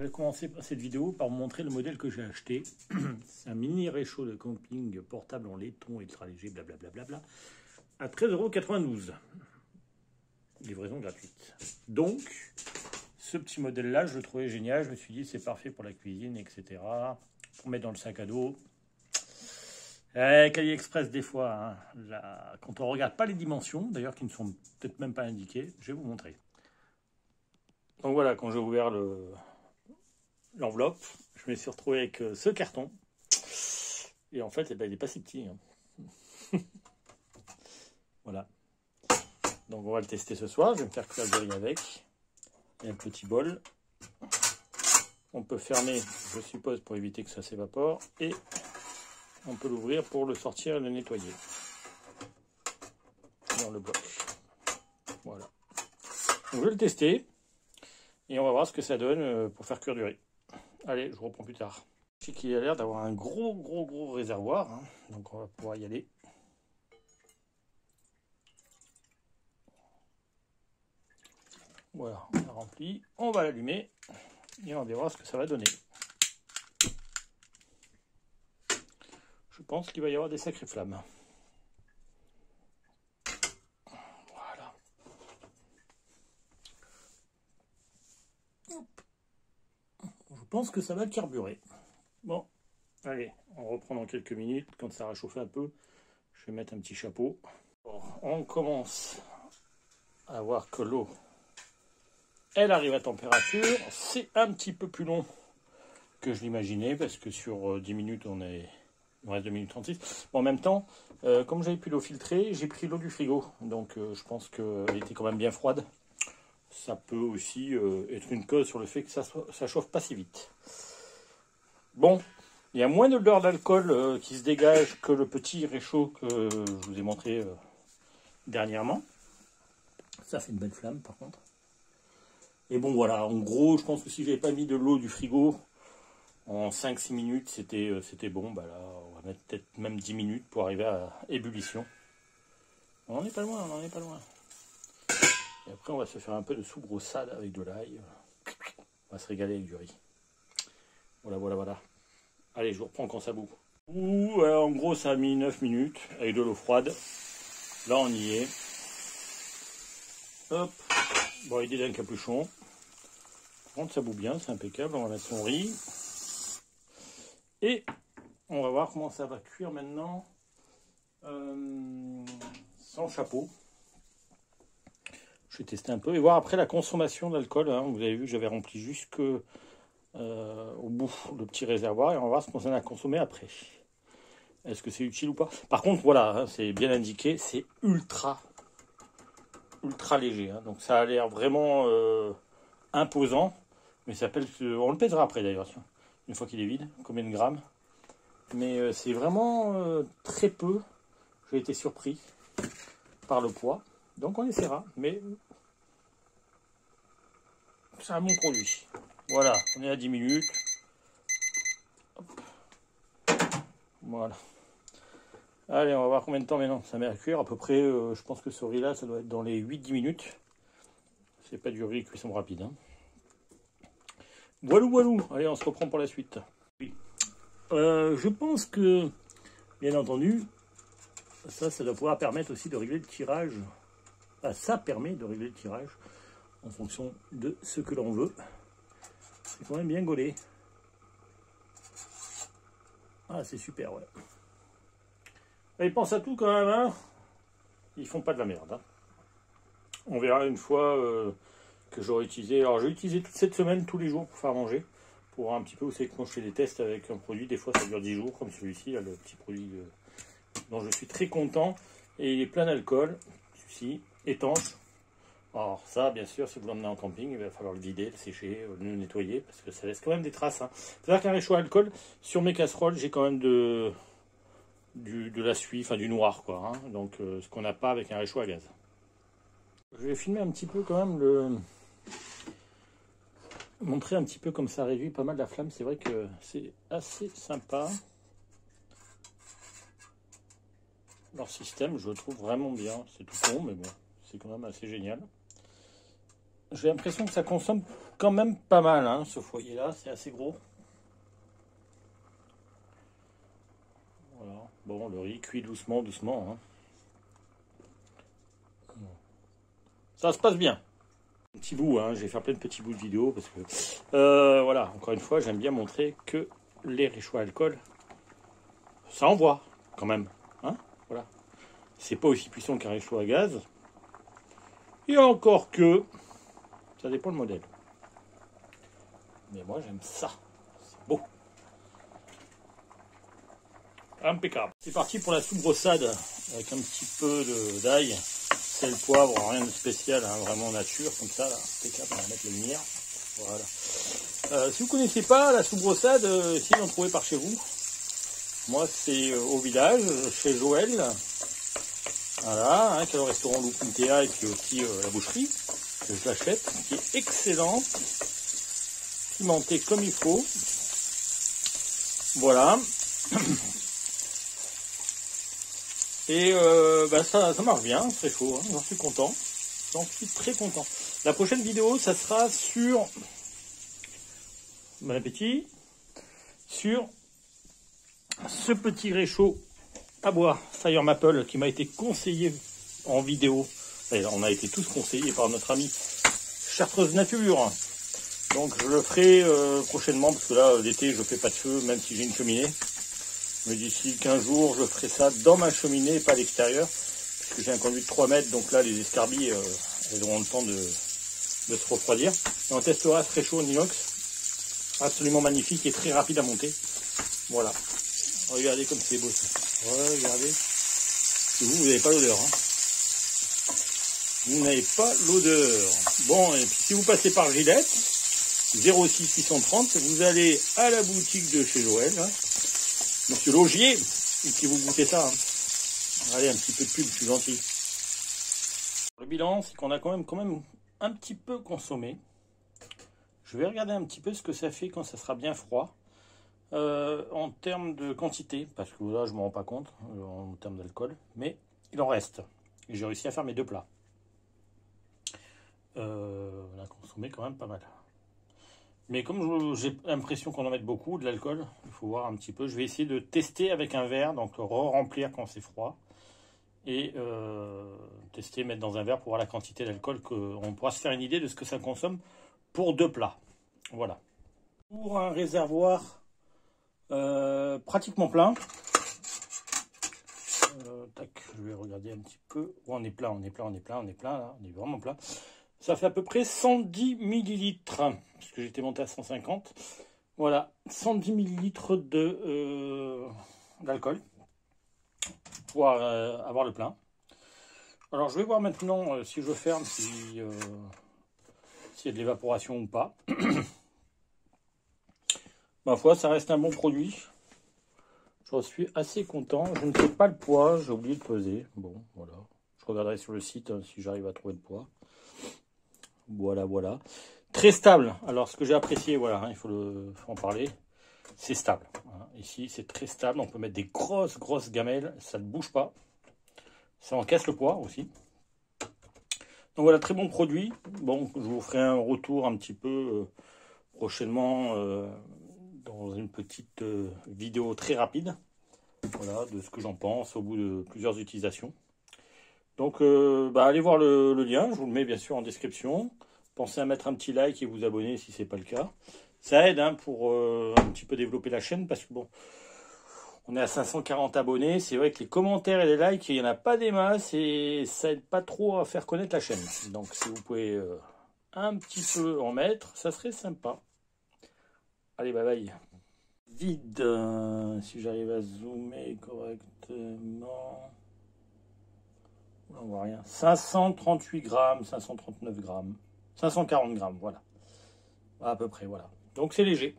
je vais commencer cette vidéo par vous montrer le modèle que j'ai acheté. C'est un mini réchaud de camping portable en laiton ultra léger, blablabla, à 13,92 €. Livraison gratuite. Donc, ce petit modèle-là, je le trouvais génial. Je me suis dit, c'est parfait pour la cuisine, etc. Pour mettre dans le sac à dos. AliExpress, des fois, hein, là, quand on ne regarde pas les dimensions, d'ailleurs qui ne sont peut-être même pas indiquées, je vais vous montrer. Donc voilà, quand j'ai ouvert l'enveloppe, je me suis retrouvé avec ce carton. Et en fait, eh ben, il n'est pas si petit. Hein. Voilà. Donc on va le tester ce soir. Je vais me faire cuire le riz avec. Et un petit bol. On peut fermer, je suppose, pour éviter que ça s'évapore. Et on peut l'ouvrir pour le sortir et le nettoyer. Dans le bloc. Voilà. Donc je vais le tester. Et on va voir ce que ça donne pour faire cuire du riz. Allez, je vous reprends plus tard. Je sais qu'il a l'air d'avoir un gros réservoir. Hein. Donc on va pouvoir y aller. Voilà, on a rempli. On va l'allumer. Et on verra ce que ça va donner. Je pense qu'il va y avoir des sacrées flammes. Voilà. Hop. Je pense que ça va carburer. Bon, allez, on reprend dans quelques minutes. Quand ça va chauffer un peu, je vais mettre un petit chapeau. Bon, on commence à voir que l'eau, elle arrive à température. C'est un petit peu plus long que je l'imaginais parce que sur 10 minutes, il nous reste 2 minutes 36. Bon, en même temps, comme j'avais plus l'eau filtrée, j'ai pris l'eau du frigo. Donc je pense qu'elle était quand même bien froide. Ça peut aussi être une cause sur le fait que ça chauffe pas si vite. Bon, il y a moins d'odeur d'alcool qui se dégage que le petit réchaud que je vous ai montré dernièrement. Ça fait une belle flamme par contre. Et bon voilà, en gros, je pense que si j'avais pas mis de l'eau du frigo, en 5-6 minutes, c'était bon. Bah là, on va mettre peut-être même 10 minutes pour arriver à ébullition. On n'en est pas loin, on n'en est pas loin. Et après, on va se faire un peu de soupe brossade avec de l'ail. On va se régaler avec du riz. Voilà. Allez, je vous reprends quand ça bout. En gros, ça a mis 9 minutes avec de l'eau froide. Là, on y est. Hop. Bon, idée d'un capuchon. Par contre, ça bout bien, c'est impeccable. On va mettre son riz. Et on va voir comment ça va cuire maintenant sans chapeau. Je vais tester un peu et voir après la consommation d'alcool. Hein. Vous avez vu que j'avais rempli jusque au bout le petit réservoir et on va voir ce qu'on en a consommé après. Est-ce que c'est utile ou pas? Par contre, voilà, hein, c'est bien indiqué, c'est ultra léger. Hein. Donc ça a l'air vraiment imposant. Mais ça s'appelle, on le pèsera après d'ailleurs, une fois qu'il est vide, combien de grammes. Mais c'est vraiment très peu. J'ai été surpris par le poids. Donc on essaiera. Mais c'est un bon produit. Voilà, on est à 10 minutes. Hop. Voilà. Allez, on va voir combien de temps maintenant ça met à cuire. À peu près, je pense que ce riz-là, ça doit être dans les 8-10 minutes. C'est pas du riz cuisson rapide. Hein. Voilou. Allez, on se reprend pour la suite. Oui. Je pense que, bien entendu, ça doit pouvoir permettre aussi de régler le tirage. Ah, ça permet de régler le tirage en fonction de ce que l'on veut. C'est quand même bien gaulé. Ah, c'est super, ouais. Et ils pensent à tout quand même, hein. Ils font pas de la merde. Hein. On verra une fois que j'aurai utilisé. Alors, j'ai utilisé toute cette semaine, tous les jours, pour faire manger. Pour voir un petit peu, vous savez que moi je fais des tests avec un produit. Des fois, ça dure 10 jours, comme celui-ci, le petit produit dont je suis très content. Et il est plein d'alcool. Celui-ci, étanche. Alors ça, bien sûr, si vous l'emmenez en camping, il va falloir le vider, le sécher, le nettoyer, parce que ça laisse quand même des traces. Hein. C'est-à-dire qu'un réchaud à alcool, sur mes casseroles, j'ai quand même de la suie, enfin du noir, quoi. Hein. Donc ce qu'on n'a pas avec un réchaud à gaz. Je vais filmer un petit peu quand même montrer un petit peu comme ça réduit pas mal la flamme. C'est vrai que c'est assez sympa. Leur système, je le trouve vraiment bien. C'est tout con, mais bon, c'est quand même assez génial. j'ai l'impression que ça consomme quand même pas mal, hein, ce foyer-là, c'est assez gros. Voilà, bon, le riz cuit doucement, doucement. Hein. Ça se passe bien. Un petit bout, hein, je vais faire plein de petits bouts de vidéo parce que, voilà, encore une fois, j'aime bien montrer que les réchauds à alcool, ça envoie quand même. Hein, voilà. C'est pas aussi puissant qu'un réchaud à gaz. Et encore que, ça dépend le modèle. Mais moi, j'aime ça. C'est beau. Impeccable. C'est parti pour la soubressade avec un petit peu d'ail, sel, poivre, rien de spécial, hein, vraiment nature, comme ça, là. Impeccable, on va mettre la lumière. Voilà. Si vous ne connaissez pas la soubressade, essayez d'en trouver par chez vous. Moi, c'est au village, chez Joël. Voilà, hein, qui est le restaurant Lupuntea et puis aussi la boucherie, que je l'achète, qui est excellente, pimentée comme il faut. Voilà. Et ça marche bien, c'est chaud, hein, j'en suis content. J'en suis très content. La prochaine vidéo, ça sera sur... Bon appétit. Sur ce petit réchaud à bois Fire Maple qui m'a été conseillé en vidéo. On a été tous conseillés par notre ami Chartreuse Nature. Donc je le ferai prochainement, parce que là, l'été, je fais pas de feu, même si j'ai une cheminée. Mais d'ici 15 jours, je ferai ça dans ma cheminée et pas à l'extérieur. Parce que j'ai un conduit de 3 mètres, donc là, les escarbilles, elles auront le temps de se refroidir. Et on testera ce réchaud en inox. Absolument magnifique et très rapide à monter. Voilà. Regardez comme c'est beau ça. Regardez. Vous n'avez pas l'odeur. Hein. Vous n'avez pas l'odeur. Bon, et puis si vous passez par Gillette, 06 630, vous allez à la boutique de chez Joël, hein, Monsieur Logier, et puis vous goûtez ça. Hein. Allez, un petit peu de pub, je suis gentil. Le bilan, c'est qu'on a quand même un petit peu consommé. Je vais regarder un petit peu ce que ça fait quand ça sera bien froid. En termes de quantité, parce que là je ne me rends pas compte en termes d'alcool, mais il en reste. Et j'ai réussi à faire mes 2 plats. On a consommé quand même pas mal. Mais comme j'ai l'impression qu'on en met beaucoup de l'alcool, il faut voir un petit peu. Je vais essayer de tester avec un verre, donc re-remplir quand c'est froid. Et tester, mettre dans un verre pour voir la quantité d'alcool, qu'on pourra se faire une idée de ce que ça consomme pour 2 plats. Voilà. Pour un réservoir pratiquement plein. Tac, je vais regarder un petit peu. Oh, on est plein là, on est vraiment plein. Ça fait à peu près 110 millilitres, puisque j'étais monté à 150. Voilà, 110 millilitres d'alcool pour avoir le plein. Alors je vais voir maintenant si je ferme, s'il y a de l'évaporation ou pas. Ma foi, ça reste un bon produit. Je suis assez content. Je ne sais pas le poids, j'ai oublié de peser. Bon, voilà. Je regarderai sur le site hein, si j'arrive à trouver le poids. Voilà, voilà. Très stable. Alors, ce que j'ai apprécié, voilà, hein, il faut en parler. C'est stable. Hein. Ici, c'est très stable. On peut mettre des grosses gamelles. Ça ne bouge pas. Ça encaisse le poids aussi. Donc voilà, très bon produit. Bon, je vous ferai un retour un petit peu prochainement dans une petite vidéo très rapide. Voilà, de ce que j'en pense au bout de plusieurs utilisations. Donc, allez voir le lien. Je vous le mets bien sûr en description. Pensez à mettre un petit like et vous abonner si ce n'est pas le cas. Ça aide hein, pour un petit peu développer la chaîne parce que bon, on est à 540 abonnés. C'est vrai que les commentaires et les likes, il n'y en a pas des masses et ça aide pas trop à faire connaître la chaîne. Donc si vous pouvez un petit peu en mettre, ça serait sympa. Allez, bye bye. Vide, si j'arrive à zoomer correctement. On voit rien. 538 grammes, 539 grammes, 540 grammes, voilà. À peu près, voilà. Donc c'est léger.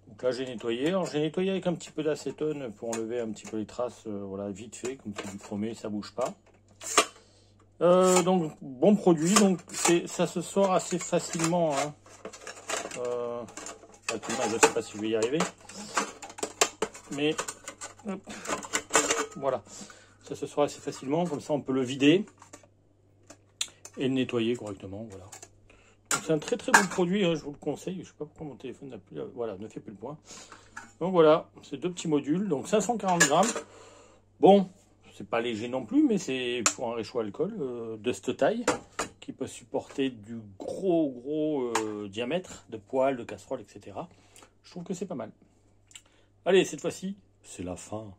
Donc là j'ai nettoyé. Alors j'ai nettoyé avec un petit peu d'acétone pour enlever un petit peu les traces, voilà, vite fait, comme c'est du chromé, ça bouge pas. Donc bon produit, donc ça se sort assez facilement. Hein. Je ne sais pas si je vais y arriver. Mais hop, voilà. Ça se sort assez facilement, comme ça on peut le vider. et le nettoyer correctement. Voilà. C'est un très très bon produit, hein, je vous le conseille. Je ne sais pas pourquoi mon téléphone n'a plus, voilà, ne fait plus le point. Donc voilà, c'est 2 petits modules, donc 540 grammes. Bon, c'est pas léger non plus, mais c'est pour un réchaud alcool de cette taille qui peut supporter du gros diamètre de poêle, de casserole, etc. Je trouve que c'est pas mal. Allez, cette fois-ci, c'est la fin.